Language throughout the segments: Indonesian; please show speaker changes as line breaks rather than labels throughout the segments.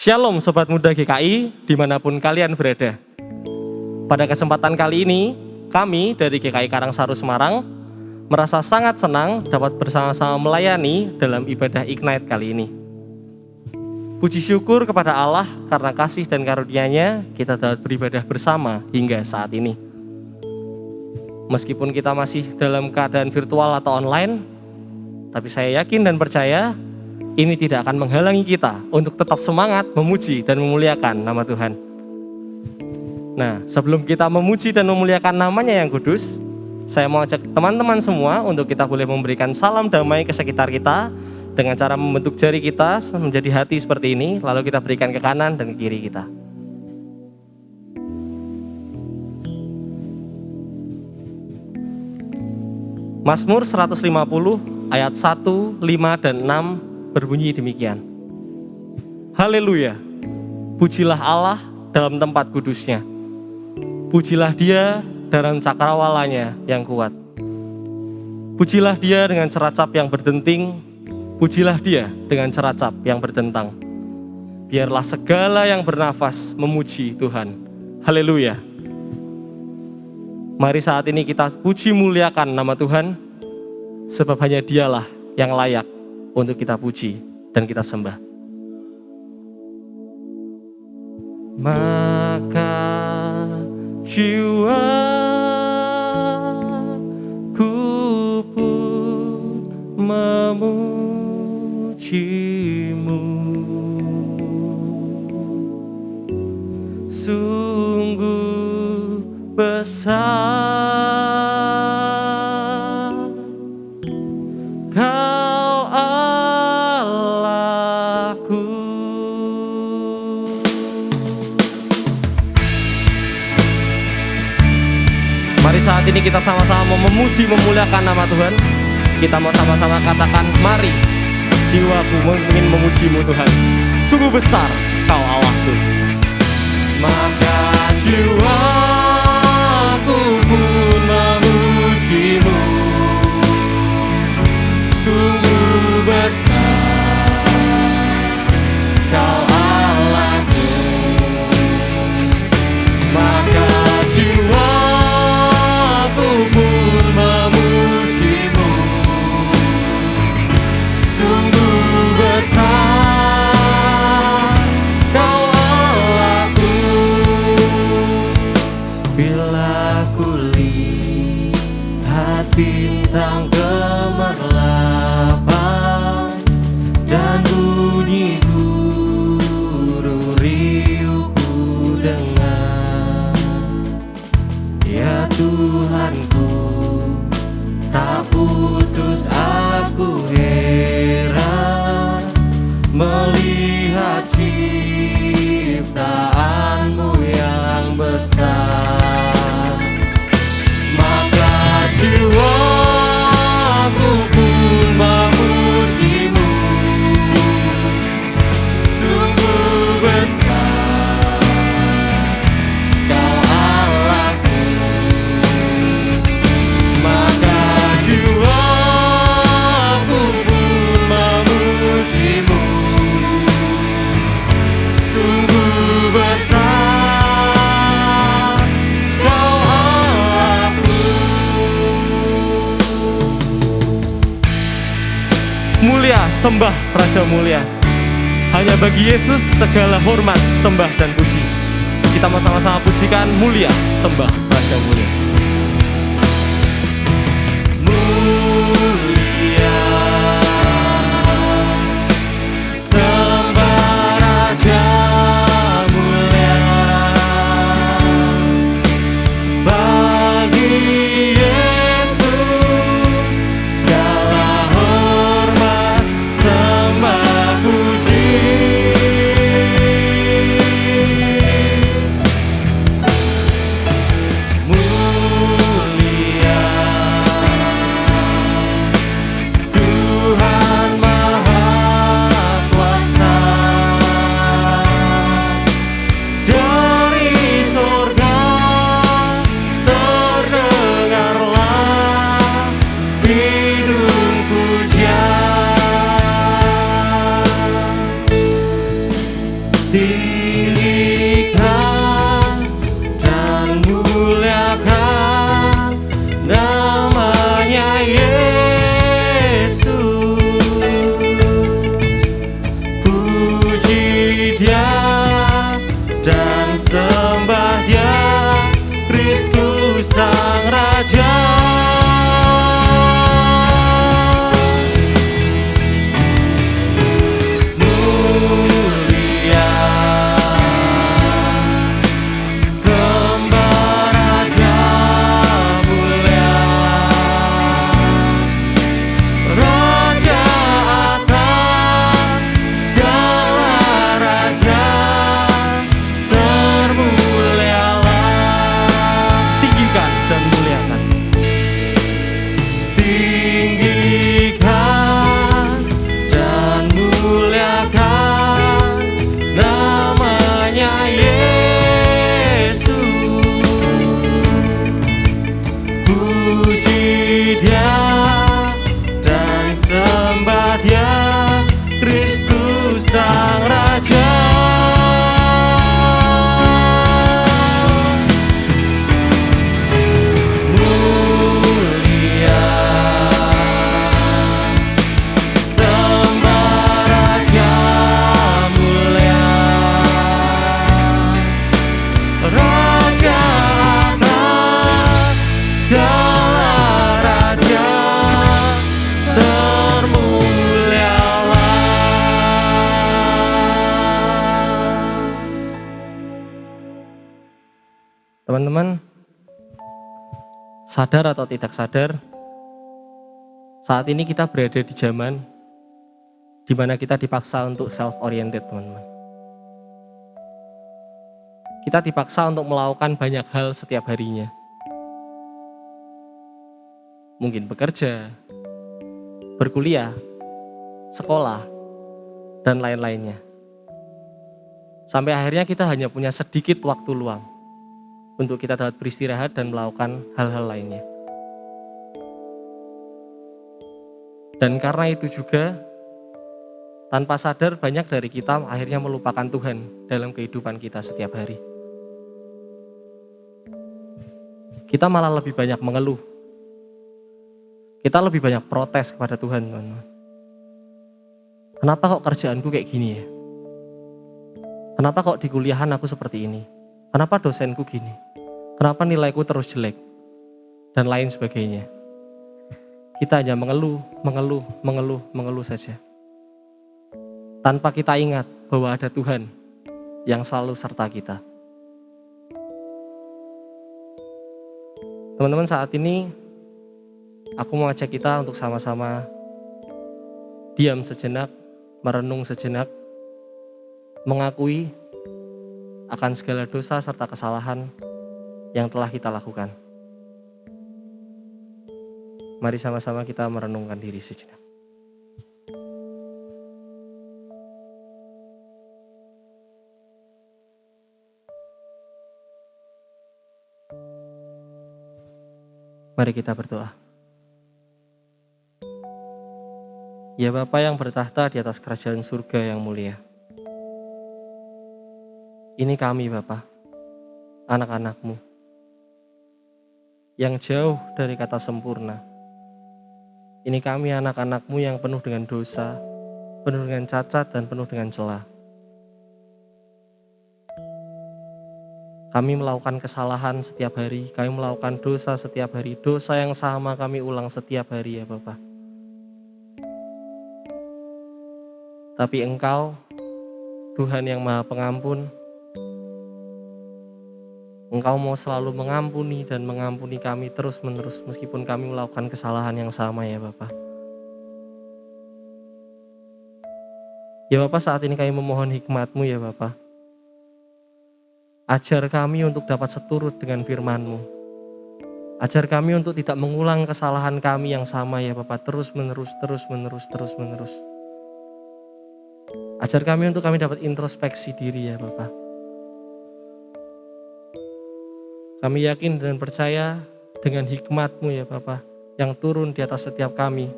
Shalom Sobat Muda GKI dimanapun kalian berada. Pada kesempatan kali ini, kami dari GKI Karangsaru Semarang merasa sangat senang dapat bersama-sama melayani dalam ibadah Ignite kali ini. Puji syukur kepada Allah karena kasih dan karunia-Nya kita dapat beribadah bersama hingga saat ini. Meskipun kita masih dalam keadaan virtual atau online, tapi saya yakin dan percaya ini tidak akan menghalangi kita untuk tetap semangat memuji dan memuliakan nama Tuhan. Nah, sebelum kita memuji dan memuliakan namanya yang kudus, saya mau ajak teman-teman semua untuk kita boleh memberikan salam damai ke sekitar kita dengan cara membentuk jari kita menjadi hati seperti ini, lalu kita berikan ke kanan dan ke kiri kita. Mazmur 150 ayat 1, 5, dan 6 berbunyi demikian. Haleluya, pujilah Allah dalam tempat kudusnya. Pujilah Dia dalam cakrawalanya yang kuat. Pujilah Dia dengan ceracap yang berdenting. Pujilah Dia dengan ceracap yang berdentang. Biarlah segala yang bernafas memuji Tuhan. Haleluya. Mari saat ini kita puji muliakan nama Tuhan, sebab hanya Dialah yang layak untuk kita puji dan kita sembah. Maka jiwaku pun memuji-Mu, sungguh besar saat ini kita sama-sama memuji, memuliakan nama Tuhan. Kita mau sama-sama katakan, mari jiwaku ingin memuji-Mu Tuhan. Sungguh besar Kau Allahku. Maka jiwaku pun memuji-Mu, sungguh besar Kau Allahku. Maka jiwa pun memuji-Mu, sungguh besar Kau Allahku. Bila kulihat bintang gemerlapan dan bunyi guru riuhku dengar, ya Tuhanku, tak putus aku heran melihat ciptaan-Mu yang besar. Maka jiwaku pun memuji-Mu, sungguh besar Kau Allahku. Maka jiwaku pun memuji-Mu, sungguh besar Kau Allahku. Mulia, sembah Raja mulia. Hanya bagi Yesus segala hormat, sembah dan puji. Kita mau sama-sama pujikan, mulia, sembah Raja mulia. Mulia, sembah Raja mulia. Bagi Yesus segala hormat, sembah puji. Mulia, Teman-teman, sadar atau tidak sadar, saat ini kita berada di zaman di mana kita dipaksa untuk self-oriented, teman-teman. Kita dipaksa untuk melakukan banyak hal setiap harinya. Mungkin bekerja, berkuliah, sekolah, dan lain-lainnya. Sampai akhirnya kita hanya punya sedikit waktu luang untuk kita dapat beristirahat dan melakukan hal-hal lainnya. Dan karena itu juga, tanpa sadar banyak dari kita akhirnya melupakan Tuhan dalam kehidupan kita setiap hari. Kita malah lebih banyak mengeluh. Kita lebih banyak protes kepada Tuhan, teman-teman. Kenapa kok kerjaanku kayak gini ya? Kenapa kok di kuliahan aku seperti ini? Kenapa dosenku gini? Kenapa nilaiku terus jelek? Dan lain sebagainya. Kita hanya mengeluh saja. Tanpa kita ingat bahwa ada Tuhan yang selalu serta kita. Teman-teman, saat ini aku mau ajak kita untuk sama-sama diam sejenak, merenung sejenak, mengakui akan segala dosa serta kesalahan yang telah kita lakukan. Mari sama-sama kita merenungkan diri sejenak. Mari kita berdoa. Ya Bapa yang bertahta di atas kerajaan surga yang mulia. Ini kami Bapa, anak-anak-Mu, yang jauh dari kata sempurna. Ini kami anak-anak-Mu yang penuh dengan dosa, penuh dengan cacat dan penuh dengan celah. Kami melakukan kesalahan setiap hari, kami melakukan dosa setiap hari, dosa yang sama kami ulang setiap hari ya Bapa. Tapi Engkau, Tuhan yang Maha Pengampun, Engkau mau selalu mengampuni dan mengampuni kami terus-menerus meskipun kami melakukan kesalahan yang sama ya Bapa. Ya Bapa, saat ini kami memohon hikmat-Mu ya Bapa. Ajar kami untuk dapat seturut dengan firman-Mu. Ajar kami untuk tidak mengulang kesalahan kami yang sama ya Bapa, terus-menerus. Ajar kami untuk kami dapat introspeksi diri ya Bapa. Kami yakin dan percaya dengan hikmat-Mu ya Bapa yang turun di atas setiap kami.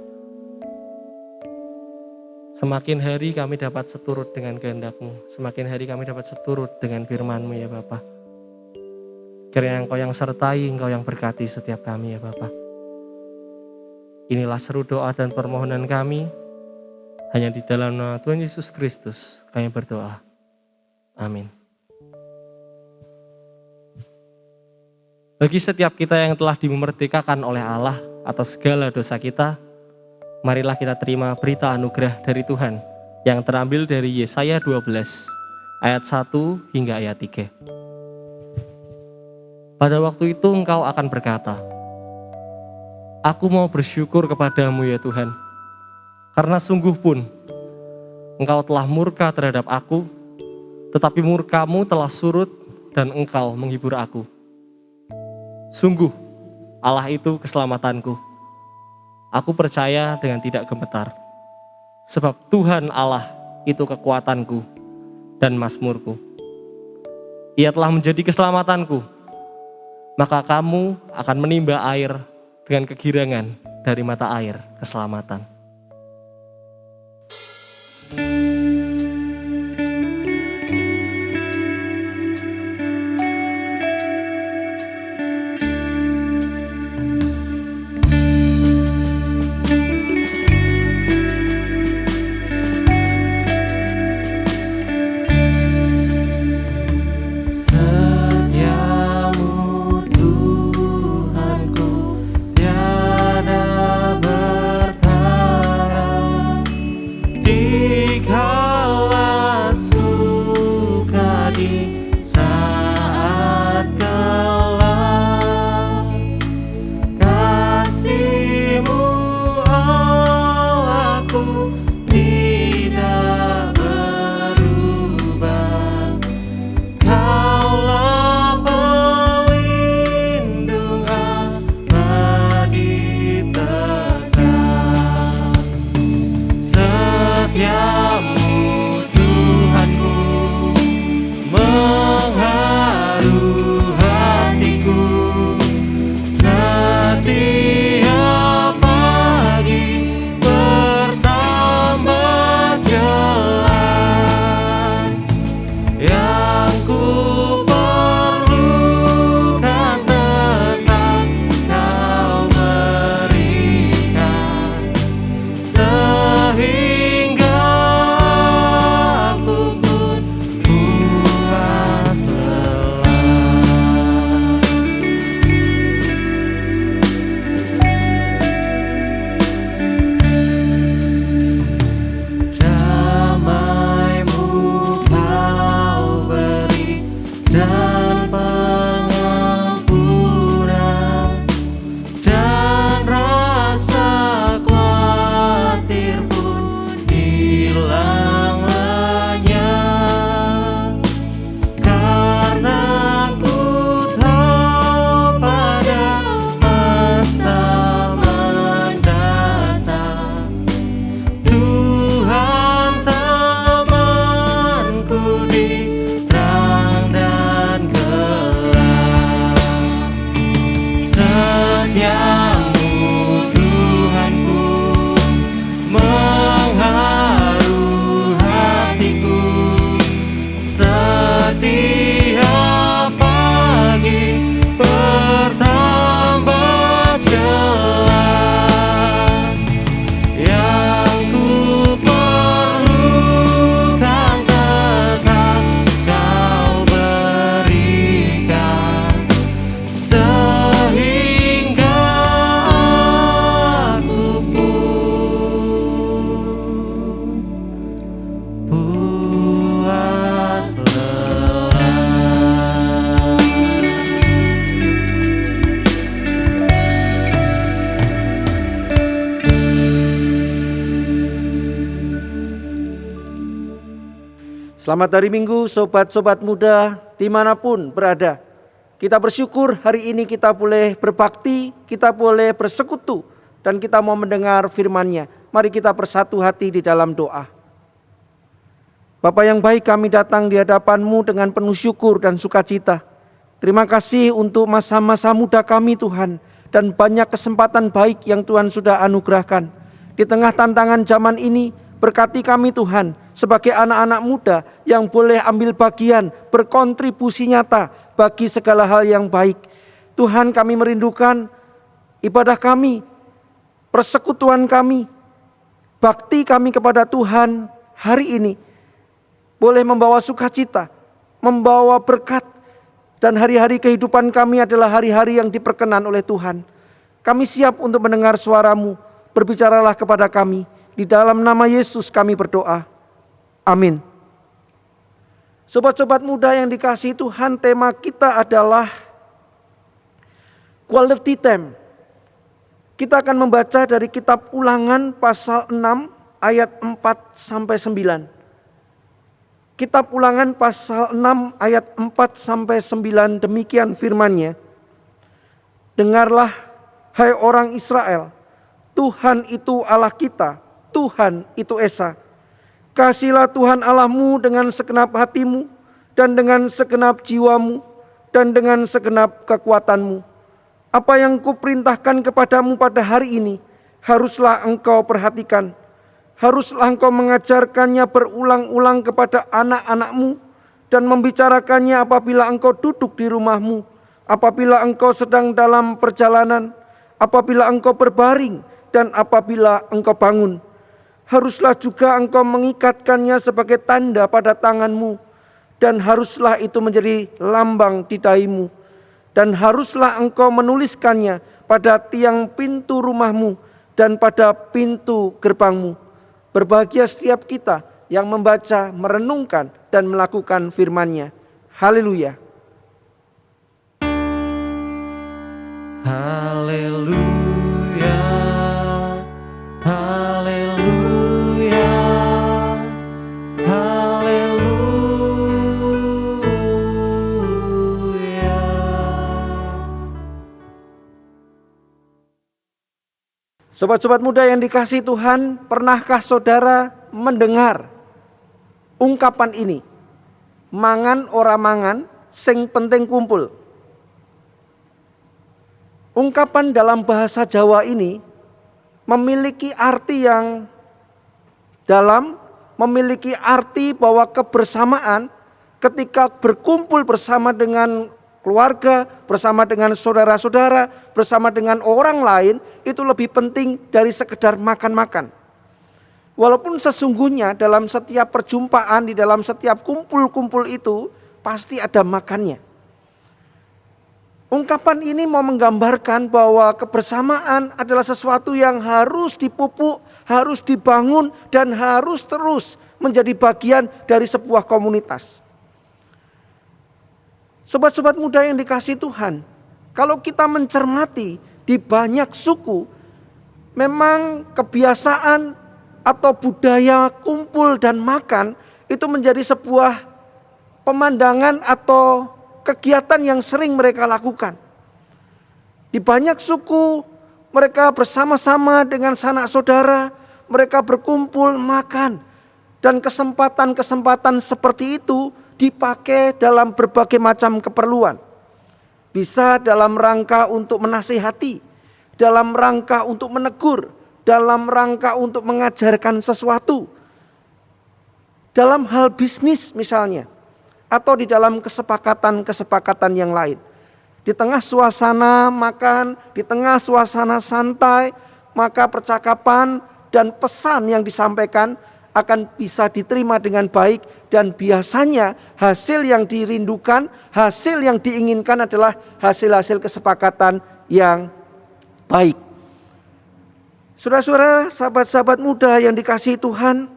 Semakin hari kami dapat seturut dengan kehendak-Mu. Semakin hari kami dapat seturut dengan firman-Mu ya Bapa. Kiranya Engkau yang sertai, Engkau yang berkati setiap kami ya Bapa. Inilah seru doa dan permohonan kami. Hanya di dalam nama Tuhan Yesus Kristus kami berdoa. Amin. Bagi setiap kita yang telah dimerdekakan oleh Allah atas segala dosa kita, marilah kita terima berita anugerah dari Tuhan yang terambil dari Yesaya 12 ayat 1 hingga ayat 3. Pada waktu itu engkau akan berkata, Aku mau bersyukur kepadamu ya Tuhan, karena sungguh pun engkau telah murka terhadap aku, tetapi murkamu telah surut dan engkau menghibur aku. Sungguh, Allah itu keselamatanku. Aku percaya dengan tidak gemetar. Sebab Tuhan Allah itu kekuatanku dan mazmurku. Ia telah menjadi keselamatanku. Maka kamu akan menimba air dengan kegirangan dari mata air keselamatan.
Selamat hari Minggu sobat-sobat muda dimanapun berada. Kita bersyukur hari ini kita boleh berbakti, kita boleh bersekutu, dan kita mau mendengar firman-Nya. Mari kita bersatu hati di dalam doa. Bapa yang baik, kami datang di hadapan-Mu dengan penuh syukur dan sukacita. Terima kasih untuk masa-masa muda kami Tuhan, dan banyak kesempatan baik yang Tuhan sudah anugerahkan. Di tengah tantangan zaman ini, berkati kami Tuhan, sebagai anak-anak muda yang boleh ambil bagian, berkontribusi nyata bagi segala hal yang baik. Tuhan, kami merindukan ibadah kami, persekutuan kami, bakti kami kepada Tuhan hari ini boleh membawa sukacita, membawa berkat, dan hari-hari kehidupan kami adalah hari-hari yang diperkenan oleh Tuhan. Kami siap untuk mendengar suara-Mu, berbicaralah kepada kami. Di dalam nama Yesus kami berdoa. Amin. Sobat-sobat muda yang dikasihi Tuhan, tema kita adalah quality time. Kita akan membaca dari kitab Ulangan pasal 6 ayat 4 sampai 9. Kitab Ulangan pasal 6 ayat 4 sampai 9, demikian firman-Nya. Dengarlah hai orang Israel, Tuhan itu Allah kita, Tuhan itu Esa. Kasihlah Tuhan Allahmu dengan segenap hatimu, dan dengan segenap jiwamu, dan dengan segenap kekuatanmu. Apa yang kuperintahkan kepadamu pada hari ini, haruslah engkau perhatikan. Haruslah engkau mengajarkannya berulang-ulang kepada anak-anakmu, dan membicarakannya apabila engkau duduk di rumahmu, apabila engkau sedang dalam perjalanan, apabila engkau berbaring, dan apabila engkau bangun. Haruslah juga engkau mengikatkannya sebagai tanda pada tanganmu, dan haruslah itu menjadi lambang di dahimu. Dan haruslah engkau menuliskannya pada tiang pintu rumahmu dan pada pintu gerbangmu. Berbahagia setiap kita yang membaca, merenungkan, dan melakukan firman-Nya. Haleluya.
Haleluya.
Sobat-sobat muda yang dikasihi Tuhan, pernahkah saudara mendengar ungkapan ini? Mangan ora mangan, sing penting kumpul. Ungkapan dalam bahasa Jawa ini memiliki arti yang dalam, memiliki arti bahwa kebersamaan ketika berkumpul bersama dengan keluarga, bersama dengan saudara-saudara, bersama dengan orang lain, itu lebih penting dari sekedar makan-makan. Walaupun sesungguhnya dalam setiap perjumpaan, di dalam setiap kumpul-kumpul itu pasti ada makannya. Ungkapan ini mau menggambarkan bahwa kebersamaan adalah sesuatu yang harus dipupuk, harus dibangun, dan harus terus menjadi bagian dari sebuah komunitas. Sobat-sobat muda yang dikasihi Tuhan, kalau kita mencermati di banyak suku, memang kebiasaan atau budaya kumpul dan makan itu menjadi sebuah pemandangan atau kegiatan yang sering mereka lakukan. Di banyak suku, mereka bersama-sama dengan sanak saudara, mereka berkumpul makan, dan kesempatan-kesempatan seperti itu dipakai dalam berbagai macam keperluan. Bisa dalam rangka untuk menasihati, dalam rangka untuk menegur, dalam rangka untuk mengajarkan sesuatu. Dalam hal bisnis misalnya, atau di dalam kesepakatan-kesepakatan yang lain. Di tengah suasana makan, di tengah suasana santai, maka percakapan dan pesan yang disampaikan akan bisa diterima dengan baik, dan biasanya hasil yang dirindukan, hasil yang diinginkan adalah hasil-hasil kesepakatan yang baik. Saudara-saudara, sahabat-sahabat muda yang dikasihi Tuhan,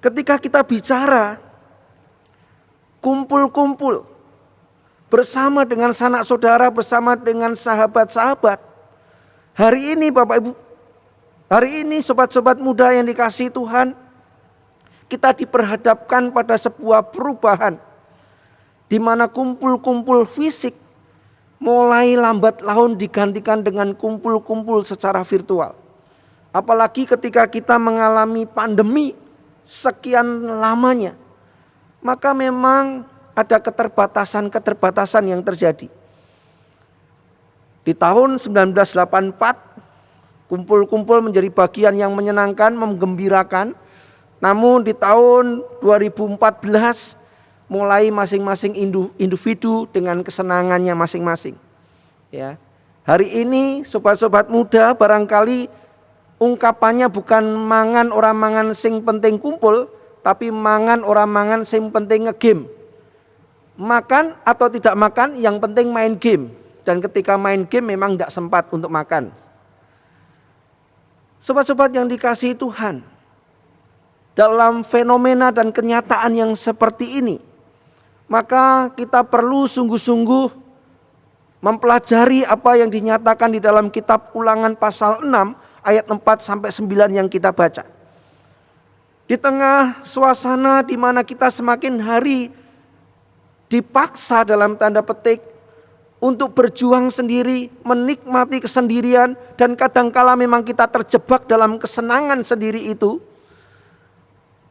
ketika kita bicara kumpul-kumpul bersama dengan sanak saudara, bersama dengan sahabat-sahabat, hari ini Bapak Ibu, hari ini sobat-sobat muda yang dikasihi Tuhan, kita diperhadapkan pada sebuah perubahan di mana kumpul-kumpul fisik mulai lambat laun digantikan dengan kumpul-kumpul secara virtual. Apalagi ketika kita mengalami pandemi sekian lamanya, maka memang ada keterbatasan-keterbatasan yang terjadi. Di tahun 1984, kumpul-kumpul menjadi bagian yang menyenangkan, menggembirakan. Namun di tahun 2014, mulai masing-masing individu dengan kesenangannya masing-masing. Ya. Hari ini sobat-sobat muda barangkali ungkapannya bukan mangan orang mangan sing penting kumpul, tapi mangan orang mangan sing penting ngegame. Makan atau tidak makan yang penting main game. Dan ketika main game memang tidak sempat untuk makan. Sobat-sobat yang dikasihi Tuhan, dalam fenomena dan kenyataan yang seperti ini, maka kita perlu sungguh-sungguh mempelajari apa yang dinyatakan di dalam kitab Ulangan pasal 6 ayat 4-9 yang kita baca. Di tengah suasana di mana kita semakin hari dipaksa dalam tanda petik untuk berjuang sendiri, menikmati kesendirian, dan kadangkala memang kita terjebak dalam kesenangan sendiri itu,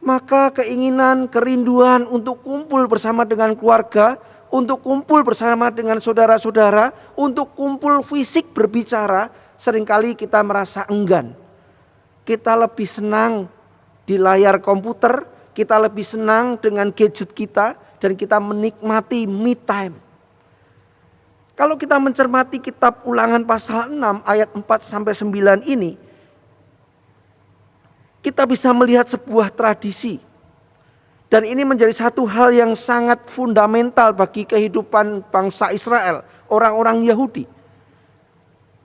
maka keinginan, kerinduan untuk kumpul bersama dengan keluarga, untuk kumpul bersama dengan saudara-saudara, untuk kumpul fisik berbicara, seringkali kita merasa enggan. Kita lebih senang di layar komputer, kita lebih senang dengan gadget kita, dan kita menikmati me time. Kalau kita mencermati kitab Ulangan pasal 6 ayat 4-9 ini, kita bisa melihat sebuah tradisi. Dan ini menjadi satu hal yang sangat fundamental bagi kehidupan bangsa Israel, orang-orang Yahudi.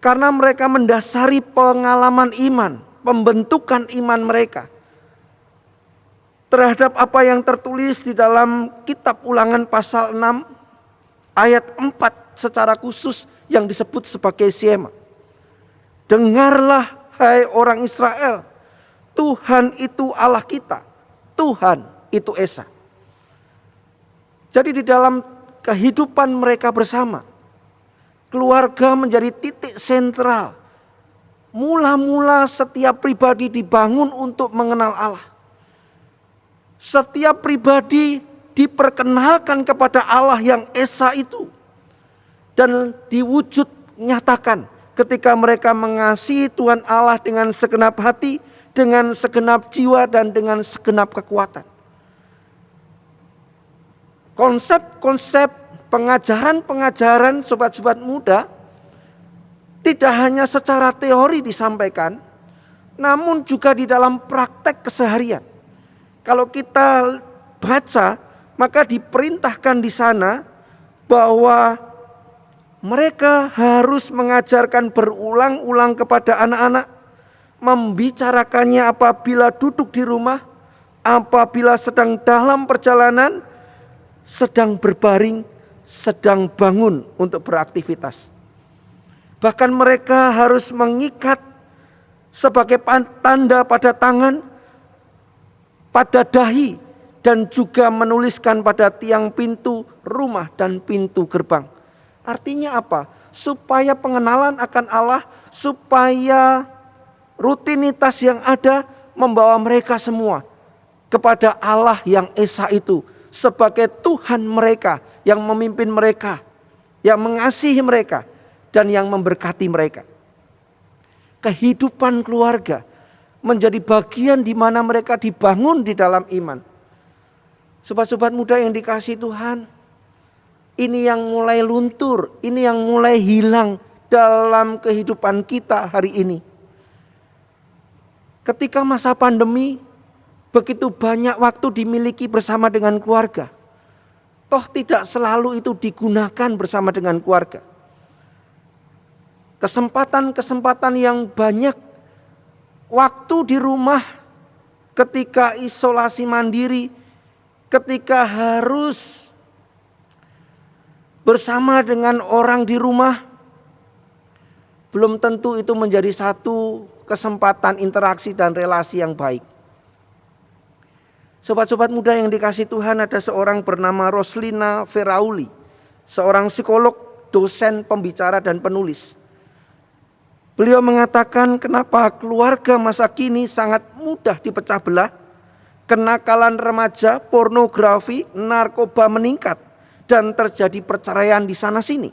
Karena mereka mendasari pengalaman iman, pembentukan iman mereka terhadap apa yang tertulis di dalam kitab Ulangan pasal 6 ayat 4 secara khusus yang disebut sebagai Shema. Dengarlah hai orang Israel, Tuhan itu Allah kita, Tuhan itu Esa. Jadi di dalam kehidupan mereka bersama, keluarga menjadi titik sentral. Mula-mula setiap pribadi dibangun untuk mengenal Allah. Setiap pribadi diperkenalkan kepada Allah yang Esa itu. Dan diwujud nyatakan ketika mereka mengasihi Tuhan Allah dengan segenap hati, dengan segenap jiwa, dan dengan segenap kekuatan. Konsep-konsep pengajaran-pengajaran sobat-sobat muda tidak hanya secara teori disampaikan, namun juga di dalam praktek keseharian. Kalau kita baca, maka diperintahkan di sana bahwa mereka harus mengajarkan berulang-ulang kepada anak-anak, membicarakannya apabila duduk di rumah, apabila sedang dalam perjalanan, sedang berbaring, sedang bangun untuk beraktivitas. Bahkan mereka harus mengikat sebagai tanda pada tangan, pada dahi, dan juga menuliskan pada tiang pintu rumah dan pintu gerbang. Artinya apa? Supaya pengenalan akan Allah, supaya rutinitas yang ada membawa mereka semua kepada Allah yang Esa itu sebagai Tuhan mereka, yang memimpin mereka, yang mengasihi mereka, dan yang memberkati mereka. Kehidupan keluarga menjadi bagian di mana mereka dibangun di dalam iman. Sobat-sobat muda yang dikasihi Tuhan, ini yang mulai luntur, ini yang mulai hilang dalam kehidupan kita hari ini. Ketika masa pandemi, begitu banyak waktu dimiliki bersama dengan keluarga. Toh tidak selalu itu digunakan bersama dengan keluarga. Kesempatan-kesempatan yang banyak, waktu di rumah ketika isolasi mandiri, ketika harus bersama dengan orang di rumah, belum tentu itu menjadi satu kesempatan interaksi dan relasi yang baik. Sobat-sobat muda yang dikasihi Tuhan, ada seorang bernama Roslina Ferauli, seorang psikolog, dosen, pembicara, dan penulis. Beliau mengatakan kenapa keluarga masa kini sangat mudah dipecah belah, kenakalan remaja, pornografi, narkoba meningkat, dan terjadi perceraian di sana-sini.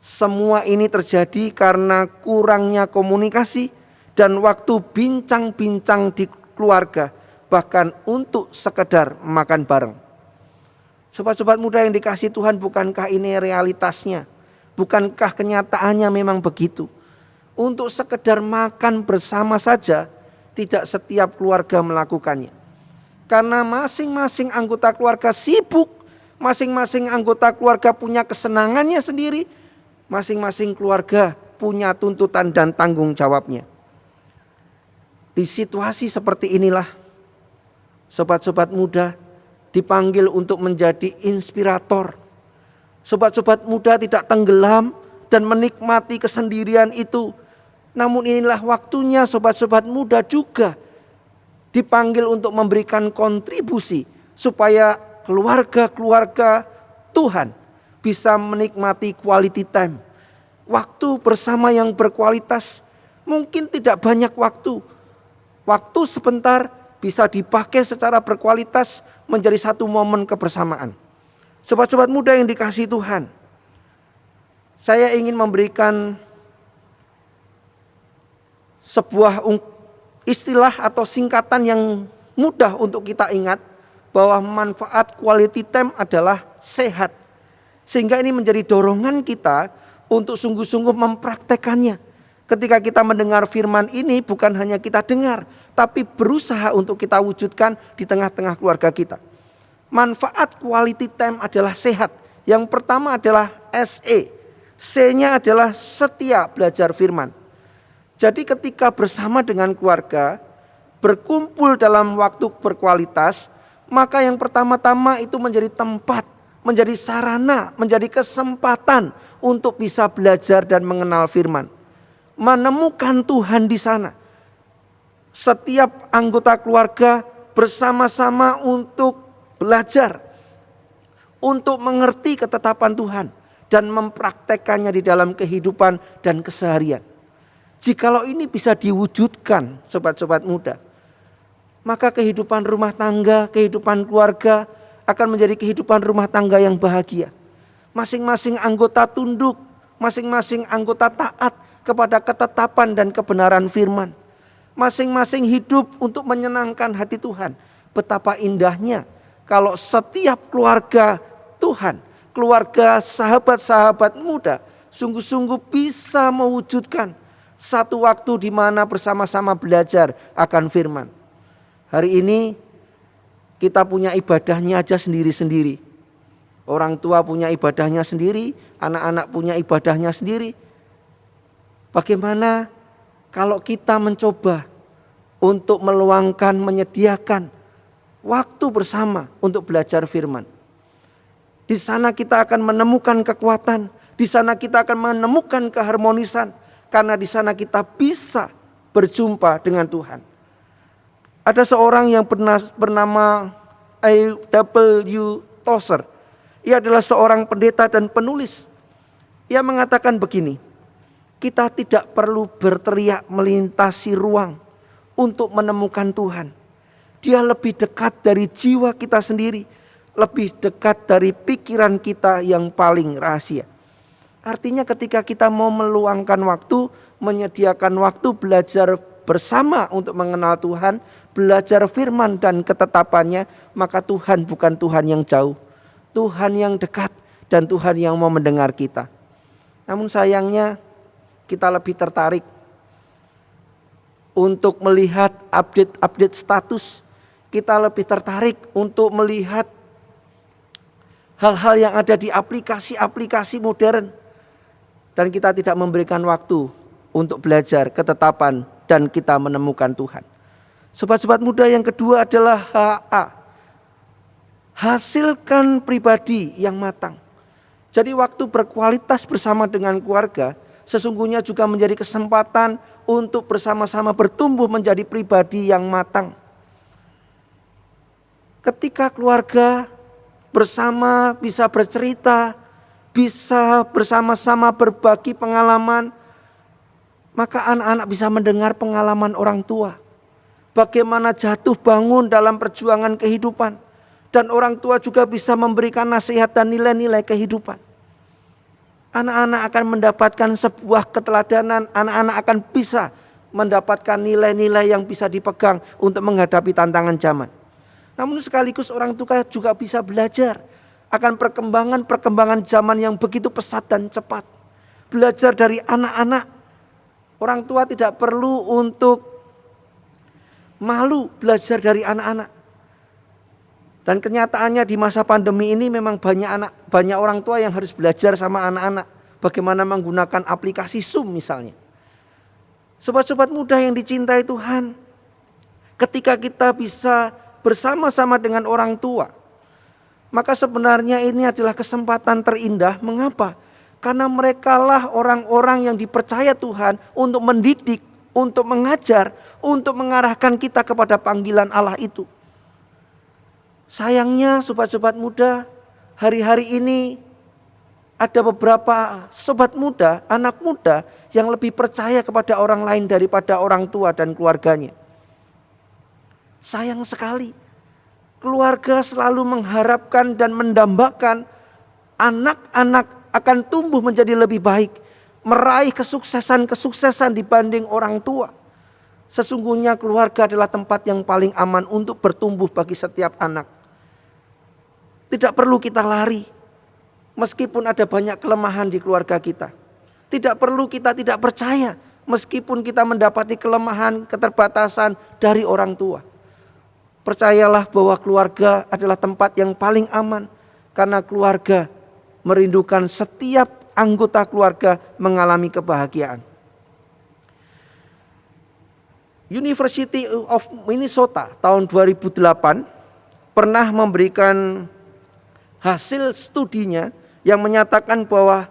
Semua ini terjadi karena kurangnya komunikasi dan waktu bincang-bincang di keluarga, bahkan untuk sekedar makan bareng. Sobat-sobat muda yang dikasihi Tuhan, bukankah ini realitasnya? Bukankah kenyataannya memang begitu? Untuk sekedar makan bersama saja tidak setiap keluarga melakukannya. Karena masing-masing anggota keluarga sibuk, masing-masing anggota keluarga punya kesenangannya sendiri, masing-masing keluarga punya tuntutan dan tanggung jawabnya. Di situasi seperti inilah sobat-sobat muda dipanggil untuk menjadi inspirator. Sobat-sobat muda tidak tenggelam dan menikmati kesendirian itu. Namun inilah waktunya sobat-sobat muda juga dipanggil untuk memberikan kontribusi supaya keluarga-keluarga Tuhan bisa menikmati quality time. Waktu bersama yang berkualitas. Mungkin tidak banyak waktu. Waktu sebentar bisa dipakai secara berkualitas menjadi satu momen kebersamaan. Sobat-sobat muda yang dikasihi Tuhan, saya ingin memberikan sebuah istilah atau singkatan yang mudah untuk kita ingat, bahwa manfaat quality time adalah sehat. Sehingga ini menjadi dorongan kita untuk sungguh-sungguh mempraktekannya. Ketika kita mendengar firman ini, bukan hanya kita dengar, tapi berusaha untuk kita wujudkan di tengah-tengah keluarga kita. Manfaat quality time adalah sehat. Yang pertama adalah SE. C-nya adalah setia belajar firman. Jadi ketika bersama dengan keluarga, berkumpul dalam waktu berkualitas, maka yang pertama-tama itu menjadi tempat, menjadi sarana, menjadi kesempatan untuk bisa belajar dan mengenal firman. Menemukan Tuhan di sana. Setiap anggota keluarga bersama-sama untuk belajar, untuk mengerti ketetapan Tuhan dan mempraktekannya di dalam kehidupan dan keseharian. Jikalau ini bisa diwujudkan, sobat-sobat muda, maka kehidupan rumah tangga, kehidupan keluarga akan menjadi kehidupan rumah tangga yang bahagia. Masing-masing anggota tunduk, masing-masing anggota taat kepada ketetapan dan kebenaran firman. Masing-masing hidup untuk menyenangkan hati Tuhan. Betapa indahnya kalau setiap keluarga Tuhan, keluarga sahabat-sahabat muda, sungguh-sungguh bisa mewujudkan satu waktu di mana bersama-sama belajar akan firman. Hari ini kita punya ibadahnya aja sendiri-sendiri. Orang tua punya ibadahnya sendiri, anak-anak punya ibadahnya sendiri. Bagaimana kalau kita mencoba untuk meluangkan, menyediakan waktu bersama untuk belajar firman. Di sana kita akan menemukan kekuatan, di sana kita akan menemukan keharmonisan, karena di sana kita bisa berjumpa dengan Tuhan. Ada seorang yang bernama A.W. Tozer. Ia adalah seorang pendeta dan penulis. Ia mengatakan begini, kita tidak perlu berteriak melintasi ruang untuk menemukan Tuhan. Dia lebih dekat dari jiwa kita sendiri, lebih dekat dari pikiran kita yang paling rahasia. Artinya ketika kita mau meluangkan waktu, menyediakan waktu belajar bersama untuk mengenal Tuhan, belajar firman dan ketetapannya, maka Tuhan bukan Tuhan yang jauh, Tuhan yang dekat dan Tuhan yang mau mendengar kita. Namun sayangnya kita lebih tertarik untuk melihat update status, kita lebih tertarik untuk melihat hal-hal yang ada di aplikasi-aplikasi modern. Dan kita tidak memberikan waktu untuk belajar ketetapan dan kita menemukan Tuhan. Sobat-sobat muda, yang kedua adalah HA. Hasilkan pribadi yang matang. Jadi waktu berkualitas bersama dengan keluarga sesungguhnya juga menjadi kesempatan untuk bersama-sama bertumbuh menjadi pribadi yang matang. Ketika keluarga bersama bisa bercerita, bisa bersama-sama berbagi pengalaman, maka anak-anak bisa mendengar pengalaman orang tua. Bagaimana jatuh bangun dalam perjuangan kehidupan. Dan orang tua juga bisa memberikan nasihat dan nilai-nilai kehidupan. Anak-anak akan mendapatkan sebuah keteladanan, anak-anak akan bisa mendapatkan nilai-nilai yang bisa dipegang untuk menghadapi tantangan zaman. Namun sekaligus orang tua juga bisa belajar akan perkembangan zaman yang begitu pesat dan cepat. Belajar dari anak-anak. Orang tua tidak perlu untuk malu belajar dari anak-anak. Dan kenyataannya di masa pandemi ini memang banyak orang tua yang harus belajar sama anak-anak. Bagaimana menggunakan aplikasi Zoom misalnya. Sobat-sobat muda yang dicintai Tuhan, ketika kita bisa bersama-sama dengan orang tua, maka sebenarnya ini adalah kesempatan terindah. Mengapa? Karena merekalah orang-orang yang dipercaya Tuhan untuk mendidik, untuk mengajar, untuk mengarahkan kita kepada panggilan Allah itu. Sayangnya sobat-sobat muda, hari-hari ini ada beberapa sobat muda, anak muda yang lebih percaya kepada orang lain daripada orang tua dan keluarganya. Sayang sekali, keluarga selalu mengharapkan dan mendambakan anak-anak akan tumbuh menjadi lebih baik, meraih kesuksesan dibanding orang tua. Sesungguhnya keluarga adalah tempat yang paling aman untuk bertumbuh bagi setiap anak. Tidak perlu kita lari, meskipun ada banyak kelemahan di keluarga kita. Tidak perlu kita tidak percaya, meskipun kita mendapati kelemahan, keterbatasan dari orang tua. Percayalah bahwa keluarga adalah tempat yang paling aman, karena keluarga merindukan setiap anggota keluarga mengalami kebahagiaan. University of Minnesota tahun 2008 pernah memberikan hasil studinya yang menyatakan bahwa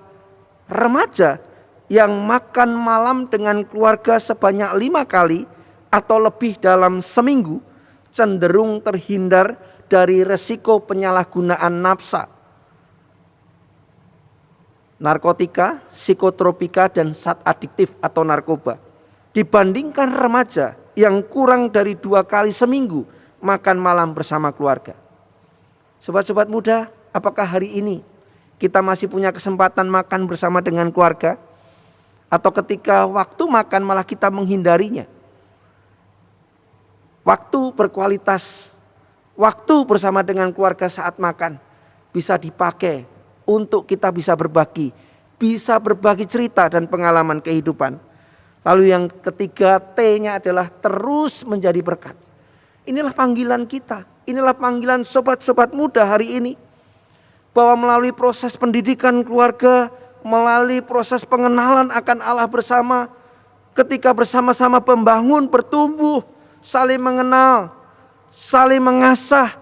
remaja yang makan malam dengan keluarga sebanyak 5 kali atau lebih dalam seminggu cenderung terhindar dari resiko penyalahgunaan nafsa, narkotika, psikotropika, dan zat adiktif atau narkoba, dibandingkan remaja yang kurang dari 2 kali seminggu makan malam bersama keluarga. Sobat-sobat muda, apakah hari ini kita masih punya kesempatan makan bersama dengan keluarga? Atau ketika waktu makan malah kita menghindarinya? Waktu berkualitas, waktu bersama dengan keluarga saat makan bisa dipakai untuk kita bisa berbagi cerita dan pengalaman kehidupan. Lalu yang ketiga, T-nya adalah terus menjadi berkat. Inilah panggilan kita, inilah panggilan sobat-sobat muda hari ini. Bahwa melalui proses pendidikan keluarga, melalui proses pengenalan akan Allah bersama, ketika bersama-sama membangun, bertumbuh, saling mengenal, saling mengasah,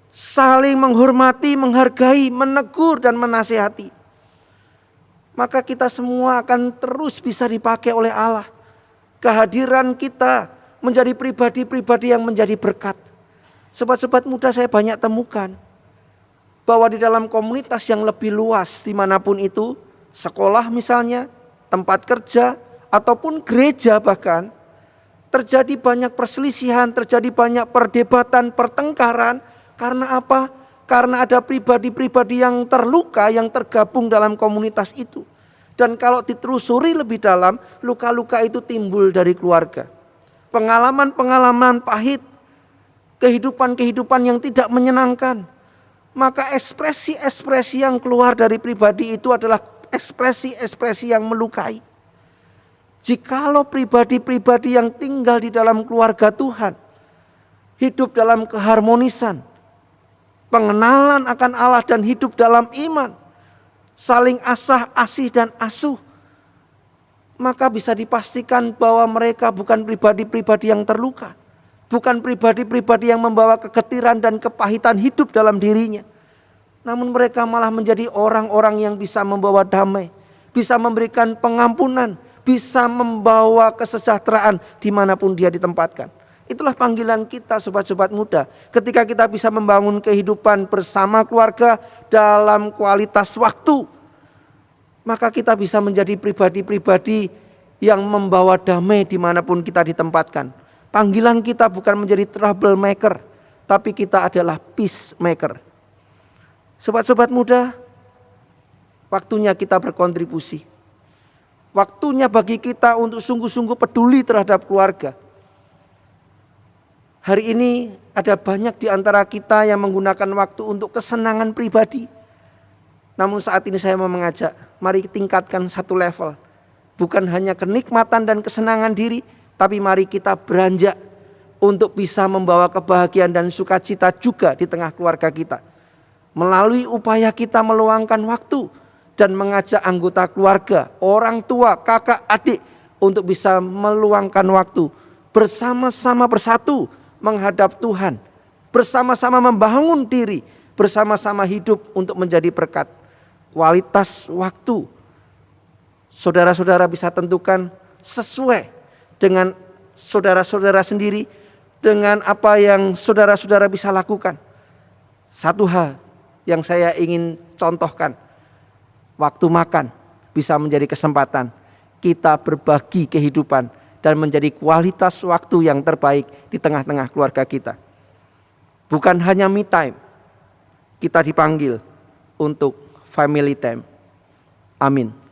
saling menghormati, menghargai, menegur, dan menasihati. Maka kita semua akan terus bisa dipakai oleh Allah. Kehadiran kita menjadi pribadi-pribadi yang menjadi berkat. Sobat-sobat muda, saya banyak temukan bahwa di dalam komunitas yang lebih luas dimanapun itu, sekolah misalnya, tempat kerja, ataupun gereja bahkan, terjadi banyak perselisihan, terjadi banyak perdebatan, pertengkaran. Karena apa? Karena ada pribadi-pribadi yang terluka, yang tergabung dalam komunitas itu. Dan kalau ditelusuri lebih dalam, luka-luka itu timbul dari keluarga. Pengalaman-pengalaman pahit, kehidupan-kehidupan yang tidak menyenangkan. Maka ekspresi-ekspresi yang keluar dari pribadi itu adalah ekspresi-ekspresi yang melukai. Jikalau pribadi-pribadi yang tinggal di dalam keluarga Tuhan, hidup dalam keharmonisan, pengenalan akan Allah dan hidup dalam iman, saling asah, asih dan asuh, maka bisa dipastikan bahwa mereka bukan pribadi-pribadi yang terluka, bukan pribadi-pribadi yang membawa kegetiran dan kepahitan hidup dalam dirinya. Namun mereka malah menjadi orang-orang yang bisa membawa damai, bisa memberikan pengampunan, bisa membawa kesejahteraan dimanapun dia ditempatkan. Itulah panggilan kita sobat-sobat muda. Ketika kita bisa membangun kehidupan bersama keluarga dalam kualitas waktu, maka kita bisa menjadi pribadi-pribadi yang membawa damai dimanapun kita ditempatkan. Panggilan kita bukan menjadi troublemaker, tapi kita adalah peacemaker. Sobat-sobat muda, waktunya kita berkontribusi. Waktunya bagi kita untuk sungguh-sungguh peduli terhadap keluarga. Hari ini ada banyak di antara kita yang menggunakan waktu untuk kesenangan pribadi. Namun saat ini saya mau mengajak, mari tingkatkan satu level. Bukan hanya kenikmatan dan kesenangan diri, tapi mari kita beranjak untuk bisa membawa kebahagiaan dan sukacita juga di tengah keluarga kita. Melalui upaya kita meluangkan waktu dan mengajak anggota keluarga, orang tua, kakak, adik untuk bisa meluangkan waktu bersama-sama bersatu menghadap Tuhan, bersama-sama membangun diri, bersama-sama hidup untuk menjadi berkat. Kualitas waktu, saudara-saudara bisa tentukan sesuai dengan saudara-saudara sendiri, dengan apa yang saudara-saudara bisa lakukan. Satu hal yang saya ingin contohkan, waktu makan bisa menjadi kesempatan kita berbagi kehidupan dan menjadi kualitas waktu yang terbaik di tengah-tengah keluarga kita. Bukan hanya me time, kita dipanggil untuk family time. Amin.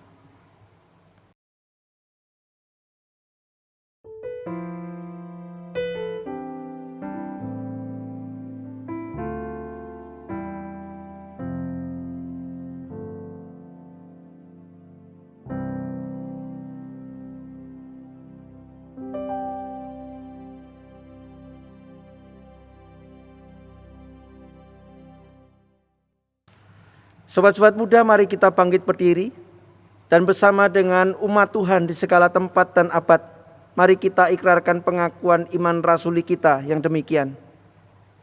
Sobat-sobat muda, mari kita bangkit berdiri dan bersama dengan umat Tuhan di segala tempat dan abad, mari kita ikrarkan pengakuan iman rasuli kita yang demikian.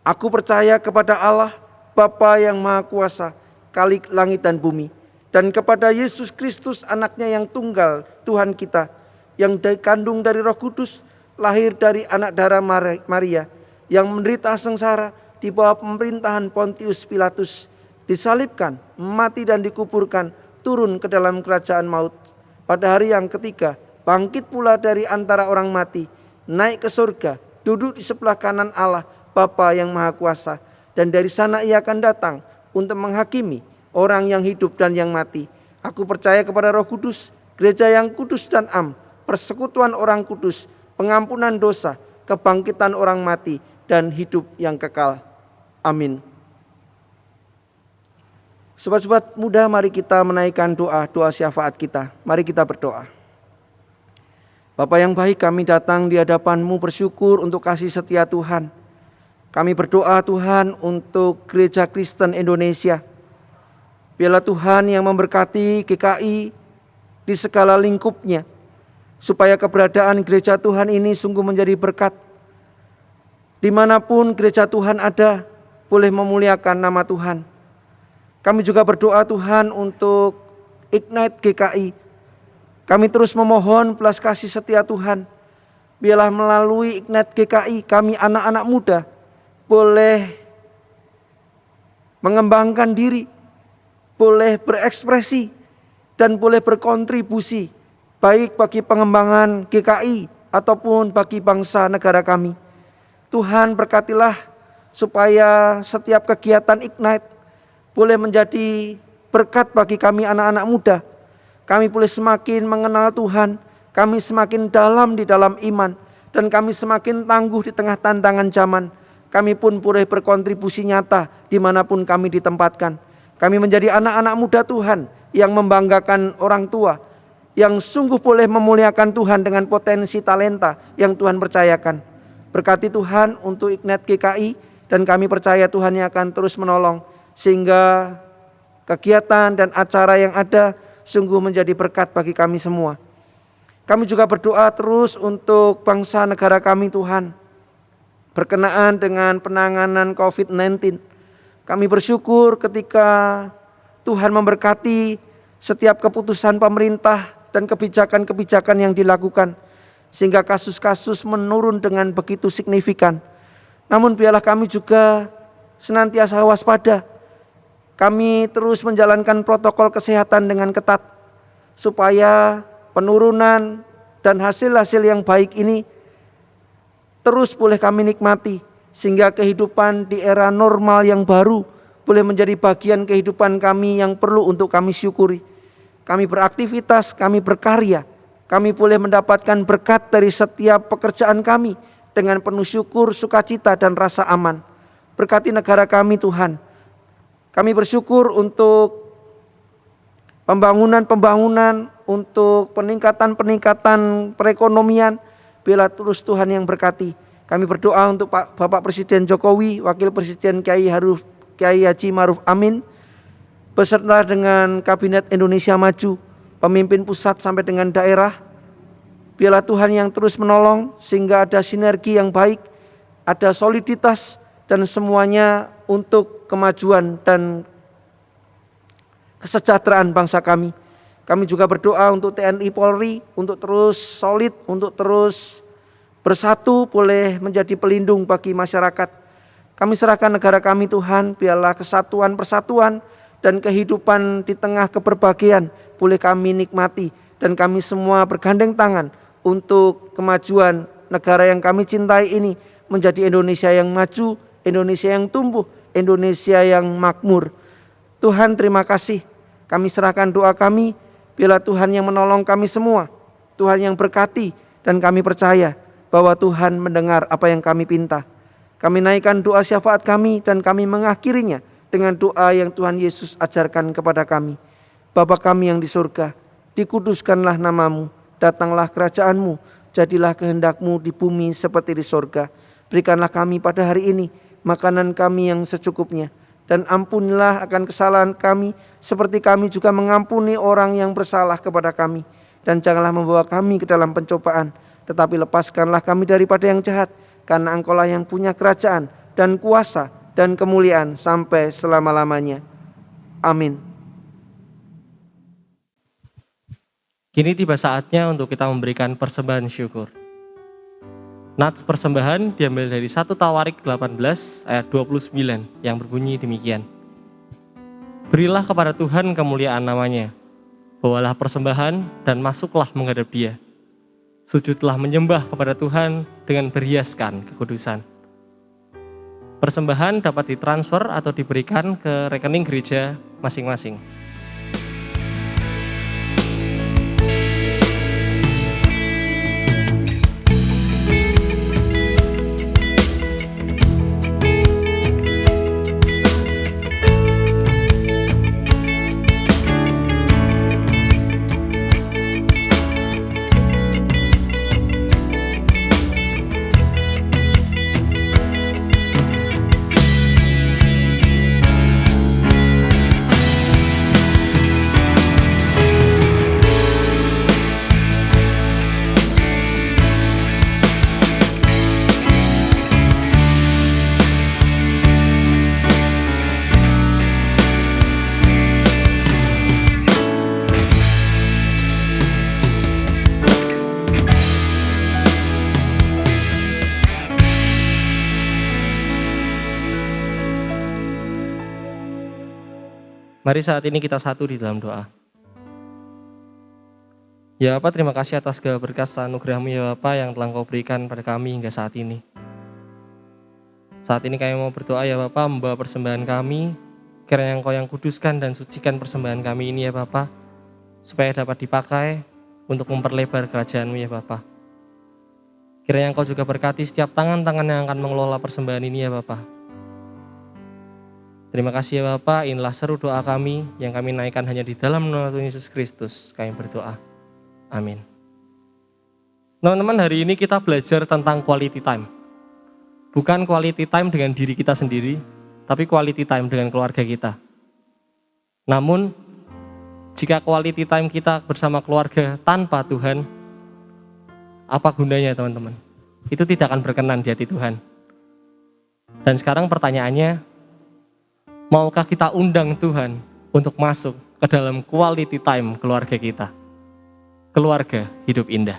Aku percaya kepada Allah, Bapa yang Maha Kuasa, Khalik langit dan bumi, dan kepada Yesus Kristus anaknya yang tunggal, Tuhan kita, yang dikandung dari Roh Kudus, lahir dari anak darah Maria, yang menderita sengsara di bawah pemerintahan Pontius Pilatus, disalibkan, mati dan dikuburkan, turun ke dalam kerajaan maut. Pada hari yang ketiga, bangkit pula dari antara orang mati, naik ke surga, duduk di sebelah kanan Allah, Bapa yang Maha Kuasa. Dan dari sana ia akan datang untuk menghakimi orang yang hidup dan yang mati. Aku percaya kepada Roh Kudus, gereja yang kudus dan am, persekutuan orang kudus, pengampunan dosa, kebangkitan orang mati, dan hidup yang kekal. Amin. Sobat-sobat muda, mari kita menaikkan doa syafaat kita. Mari kita berdoa. Bapa yang baik, kami datang di hadapan-Mu bersyukur untuk kasih setia Tuhan. Kami berdoa Tuhan untuk Gereja Kristen Indonesia. Biarlah Tuhan yang memberkati GKI di segala lingkupnya, supaya keberadaan gereja Tuhan ini sungguh menjadi berkat. Dimanapun gereja Tuhan ada, boleh memuliakan nama Tuhan. Kami juga berdoa Tuhan untuk Ignite GKI. Kami terus memohon belas kasih setia Tuhan. Biarlah melalui Ignite GKI kami anak-anak muda boleh mengembangkan diri, boleh berekspresi, dan boleh berkontribusi baik bagi pengembangan GKI ataupun bagi bangsa negara kami. Tuhan berkatilah supaya setiap kegiatan Ignite boleh menjadi berkat bagi kami anak-anak muda. Kami boleh semakin mengenal Tuhan, kami semakin dalam di dalam iman, dan kami semakin tangguh di tengah tantangan zaman. Kami pun boleh berkontribusi nyata dimanapun kami ditempatkan. Kami menjadi anak-anak muda Tuhan yang membanggakan orang tua, yang sungguh boleh memuliakan Tuhan dengan potensi talenta yang Tuhan percayakan. Berkati Tuhan untuk Ignite GKI, dan kami percaya Tuhan yang akan terus menolong, sehingga kegiatan dan acara yang ada sungguh menjadi berkat bagi kami semua. Kami juga berdoa terus untuk bangsa negara kami Tuhan, berkenaan dengan penanganan COVID-19. Kami bersyukur ketika Tuhan memberkati setiap keputusan pemerintah dan kebijakan-kebijakan yang dilakukan, sehingga kasus-kasus menurun dengan begitu signifikan. Namun biarlah kami juga senantiasa waspada. Kami terus menjalankan protokol kesehatan dengan ketat, supaya penurunan dan hasil-hasil yang baik ini terus boleh kami nikmati, sehingga kehidupan di era normal yang baru boleh menjadi bagian kehidupan kami yang perlu untuk kami syukuri. Kami beraktivitas, kami berkarya, kami boleh mendapatkan berkat dari setiap pekerjaan kami dengan penuh syukur, sukacita, dan rasa aman. Berkati negara kami Tuhan. Kami bersyukur untuk pembangunan, untuk peningkatan perekonomian. Biarlah terus Tuhan yang berkati. Kami berdoa untuk Bapak Presiden Jokowi, Wakil Presiden Kiai Haji Ma'ruf Amin, beserta dengan Kabinet Indonesia Maju, pemimpin pusat sampai dengan daerah. Biarlah Tuhan yang terus menolong sehingga ada sinergi yang baik, ada soliditas, dan semuanya untuk kemajuan dan kesejahteraan bangsa kami. Kami juga berdoa untuk TNI Polri untuk terus solid, untuk terus bersatu, boleh menjadi pelindung bagi masyarakat. Kami serahkan negara kami Tuhan, biarlah kesatuan, persatuan, dan kehidupan di tengah keberbahagiaan boleh kami nikmati. Dan kami semua bergandeng tangan untuk kemajuan negara yang kami cintai ini menjadi Indonesia yang maju, Indonesia yang tumbuh, Indonesia yang makmur. Tuhan, terima kasih. Kami serahkan doa kami, biarlah Tuhan yang menolong kami semua, Tuhan yang berkati, dan kami percaya bahwa Tuhan mendengar apa yang kami pinta. Kami naikkan doa syafaat kami dan kami mengakhirinya dengan doa yang Tuhan Yesus ajarkan kepada kami. Bapa kami yang di surga, dikuduskanlah namamu, datanglah kerajaan-Mu, jadilah kehendak-Mu di bumi seperti di surga. Berikanlah kami pada hari ini makanan kami yang secukupnya, dan ampunilah akan kesalahan kami seperti kami juga mengampuni orang yang bersalah kepada kami. Dan janganlah membawa kami ke dalam pencobaan, tetapi lepaskanlah kami daripada yang jahat, karena Engkau-lah yang punya kerajaan dan kuasa dan kemuliaan sampai selama-lamanya. Amin.
Kini tiba saatnya untuk kita memberikan persembahan syukur. Nats persembahan diambil dari 1 Tawarik 18 ayat 29 yang berbunyi demikian. Berilah kepada Tuhan kemuliaan namanya, bawalah persembahan dan masuklah menghadap Dia. Sujudlah menyembah kepada Tuhan dengan berhiaskan kekudusan. Persembahan dapat ditransfer atau diberikan ke rekening gereja masing-masing. Mari saat ini kita satu di dalam doa. Ya Bapa, terima kasih atas segala berkat anugerah-Mu ya Bapa yang telah Engkau berikan pada kami hingga saat ini. Saat ini kami mau berdoa ya Bapa, membawa persembahan kami, kiranya Engkau yang kuduskan dan sucikan persembahan kami ini ya Bapa, supaya dapat dipakai untuk memperlebar kerajaan-Mu ya Bapa. Kiranya Engkau juga berkati setiap tangan-tangan yang akan mengelola persembahan ini ya Bapa. Terima kasih ya Bapa, inilah seru doa kami yang kami naikkan hanya di dalam nama Tuhan Yesus Kristus. Kami berdoa. Amin. Teman-teman, hari ini kita belajar tentang quality time. Bukan quality time dengan diri kita sendiri, tapi quality time dengan keluarga kita. Namun, jika quality time kita bersama keluarga tanpa Tuhan, apa gunanya teman-teman? Itu tidak akan berkenan di hati Tuhan. Dan sekarang pertanyaannya, maukah kita undang Tuhan untuk masuk ke dalam quality time keluarga kita? Keluarga hidup indah.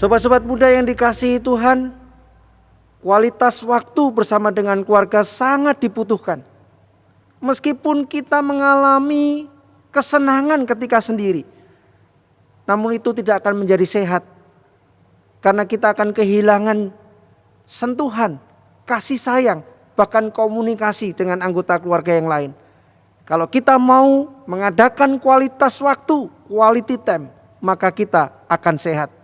Sobat-sobat muda yang dikasihi Tuhan, kualitas waktu bersama dengan keluarga sangat dibutuhkan. Meskipun kita mengalami kesenangan ketika sendiri, namun itu tidak akan menjadi sehat. Karena kita akan kehilangan sentuhan, kasih sayang, bahkan komunikasi dengan anggota keluarga yang lain. Kalau kita mau mengadakan kualitas waktu, quality time, maka kita akan sehat.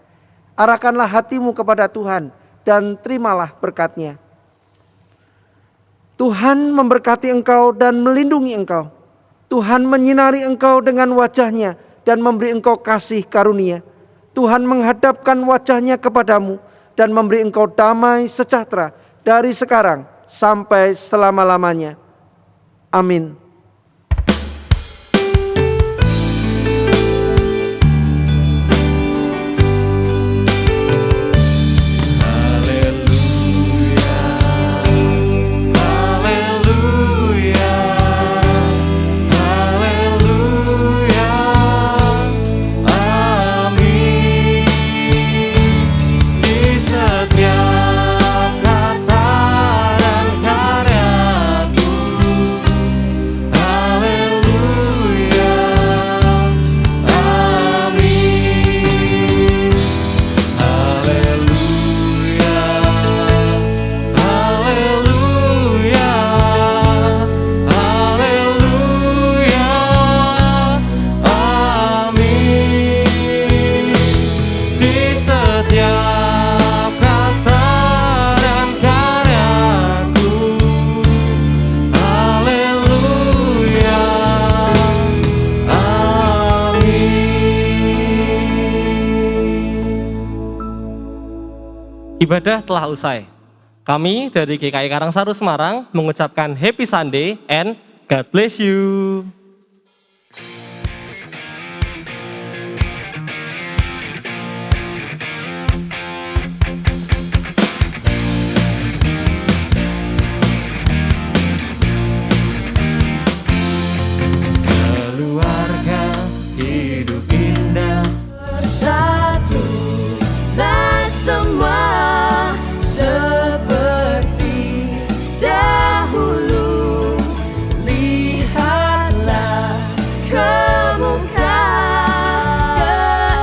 Arahkanlah hatimu kepada Tuhan dan terimalah berkat-Nya. Tuhan memberkati engkau dan melindungi engkau. Tuhan menyinari engkau dengan wajah-Nya dan memberi engkau kasih karunia. Tuhan menghadapkan wajah-Nya kepadamu dan memberi engkau damai sejahtera dari sekarang sampai selama-lamanya. Amin.
Ibadah telah usai. Kami dari GKI Karangsaru Semarang mengucapkan Happy Sunday and God bless you. Keluarga hidup indah
Bersatu dan semua seperti dahulu. Lihatlah ke muka,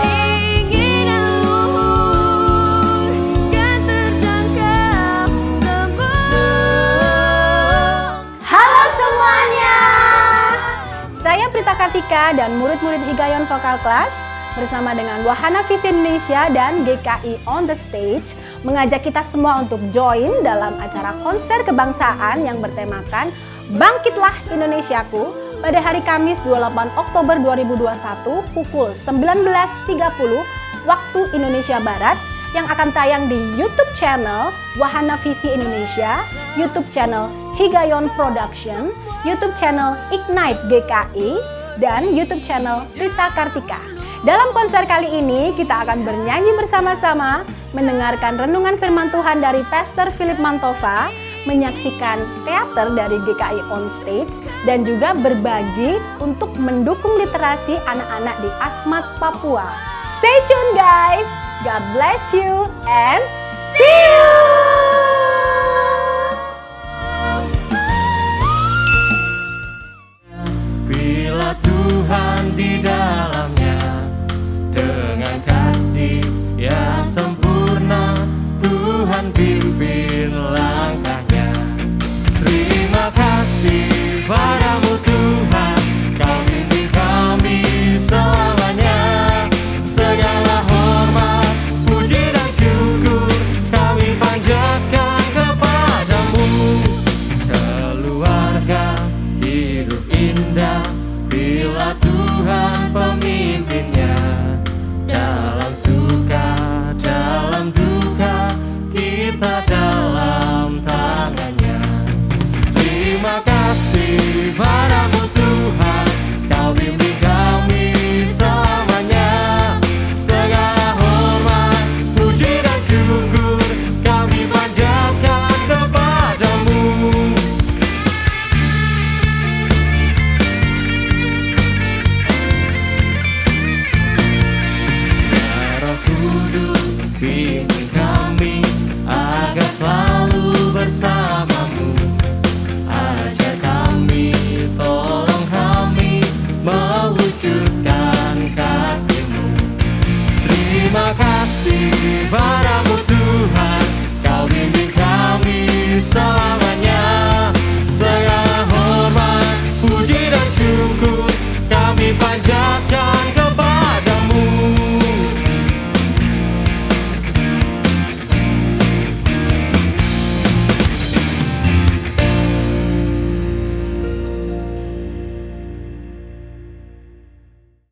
keinginan luhur kan terjangkau sempurna.
Halo semuanya, saya Prita Kartika dan murid-murid Higayon Vokal Class bersama dengan Wahana Visi Indonesia dan GKI On The Stage mengajak kita semua untuk join dalam acara konser kebangsaan yang bertemakan Bangkitlah Indonesiaku pada hari Kamis 28 Oktober 2021 pukul 19.30 waktu Indonesia Barat yang akan tayang di YouTube channel Wahana Visi Indonesia, YouTube channel Higayon Production, YouTube channel Ignite GKI, dan YouTube channel Prita Kartika. Dalam konser kali ini kita akan bernyanyi bersama-sama, mendengarkan renungan firman Tuhan dari Pastor Philip Mantova, menyaksikan teater dari GKI On Stage, dan juga berbagi untuk mendukung literasi anak-anak di Asmat, Papua. Stay tune guys, God bless you and see you!
bila Tuhan di dalamnya, dengan kasih yang sempurna Tuhan pimpin langkahnya. Terima kasih padamu Tuhan, Kau pimpin kami selamanya. Segala hormat, puji dan syukur kami melanjutkan kasih-Mu. Terima kasih banyak